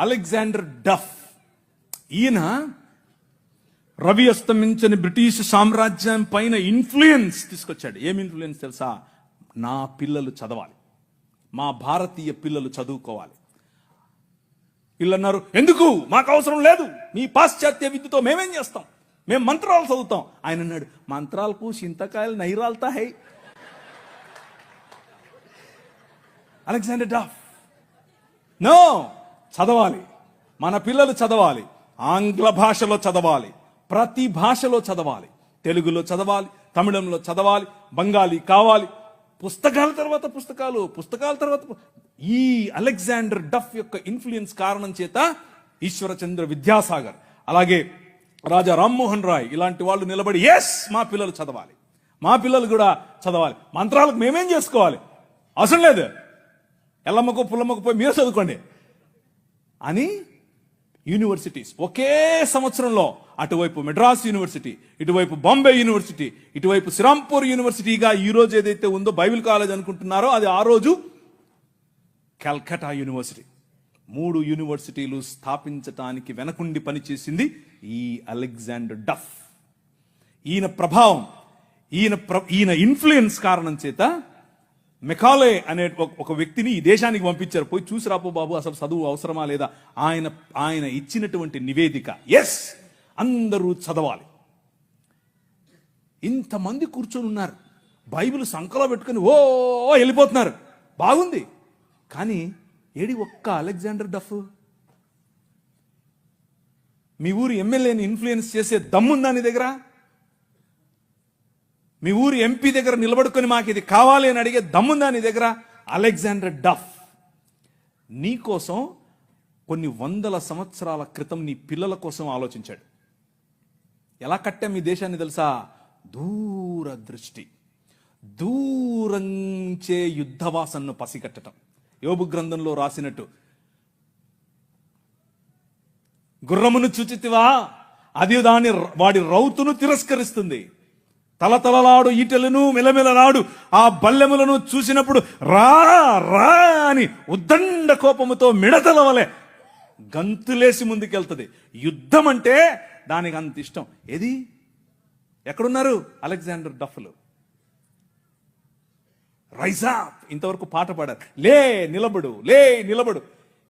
Alexander డఫ్. ఈయన Ravi అస్తమించని British సామ్రాజ్యం పైన ఇన్ఫ్లుయెన్స్ తీసుకొచ్చాడు. ఏం ఇన్ఫ్లుయెన్స్ తెలుసా? నా పిల్లలు చదవాలి, మా భారతీయ పిల్లలు చదువుకోవాలి. వీళ్ళు అన్నారు, ఎందుకు, మాకు అవసరం లేదు, మీ పాశ్చాత్య విద్యతో మేమేం చేస్తాం, మేము మంత్రాలు చదువుతాం. ఆయన అన్నాడు, మంత్రాలకు చింతకాయలు నైరాల్తా హై. అలెగ్జాండర్ డఫ్, నో, చదవాలి, మన పిల్లలు చదవాలి, ఆంగ్ల భాషలో చదవాలి, ప్రతి భాషలో చదవాలి, తెలుగులో చదవాలి, తమిళంలో చదవాలి, బెంగాలీ కావాలి, పుస్తకాల తర్వాత పుస్తకాలు, పుస్తకాల తర్వాత. ఈ అలెగ్జాండర్ డఫ్ యొక్క ఇన్ఫ్లుయెన్స్ కారణం చేత ఈశ్వరచంద్ర విద్యాసాగర్, అలాగే రాజా రామ్మోహన్ రాయ్ ఇలాంటి వాళ్ళు నిలబడి, ఎస్, మా పిల్లలు చదవాలి, మా పిల్లలు కూడా చదవాలి, మంత్రాలకు మేమేం చేసుకోవాలి, అవసరం లేదు, ఎల్లమ్మకో పుల్లమ్మకో పోయి మీరు చదువుకోండి అని యూనివర్సిటీస్ ఒకే సంవత్సరంలో అటువైపు మెడ్రాస్ యూనివర్సిటీ, ఇటువైపు బాంబే యూనివర్సిటీ, ఇటువైపు శ్రీరాంపూర్ యూనివర్సిటీగా ఈ రోజు ఏదైతే ఉందో బైబిల్ కాలేజ్ అనుకుంటున్నారో అది ఆ రోజు కల్కటా యూనివర్సిటీ. 3 యూనివర్సిటీలు స్థాపించటానికి వెనకుండి పనిచేసింది ఈ అలెగ్జాండర్ డఫ్. ఈయన ప్రభావం, ఈయన ఇన్ఫ్లుయెన్స్ కారణం చేత మెకాలే అనే ఒక వ్యక్తిని ఈ దేశానికి పంపించారు. పోయి చూసి రాపో బాబు, అసలు చదువు అవసరమా లేదా. ఆయన ఇచ్చినటువంటి నివేదిక, ఎస్, అందరూ చదవాలి. ఇంతమంది కూర్చొని ఉన్నారు, బైబిల్ సంకలో పెట్టుకుని ఓ వెళ్ళిపోతున్నారు, బాగుంది. కానీ ఏడి ఒక్క అలెగ్జాండర్ డఫ్? మీ ఊరి ఎమ్మెల్యేని ఇన్ఫ్లుయెన్స్ చేసే దమ్ముందా నీ దగ్గర? మీ ఊరి ఎంపీ దగ్గర నిలబడుకొని మాకు ఇది కావాలి అని అడిగే దమ్ముందా నీ దగ్గర? అలెగ్జాండర్ డఫ్ నీకోసం కొన్ని 100 సంవత్సరాల క్రితం నీ పిల్లల కోసం ఆలోచించాడు. ఎలా కట్టాం మీ దేశాన్ని తెలుసా? దూరదృష్టి, దూరంచే యుద్ధవాసనను పసిగట్టడం. యోబు గ్రంథంలో రాసినట్టు, గుర్రమును చూచితివా, అది వాడి రౌతును తిరస్కరిస్తుంది, తలతలలాడు ఈటెలను మెలమెలలాడు ఆ బల్లెములను చూసినప్పుడు రా రా అని ఉద్దండ కోపముతో మిడతల వలె గంతులేసి ముందుకెళ్తుంది. యుద్ధం అంటే దానికి అంత ఇష్టం. ఏది, ఎక్కడున్నారు అలెగ్జాండర్ డఫ్లు? రైజ్ అప్, ఇంతవరకు పాట పాడారు, లే నిలబడు, లే నిలబడు.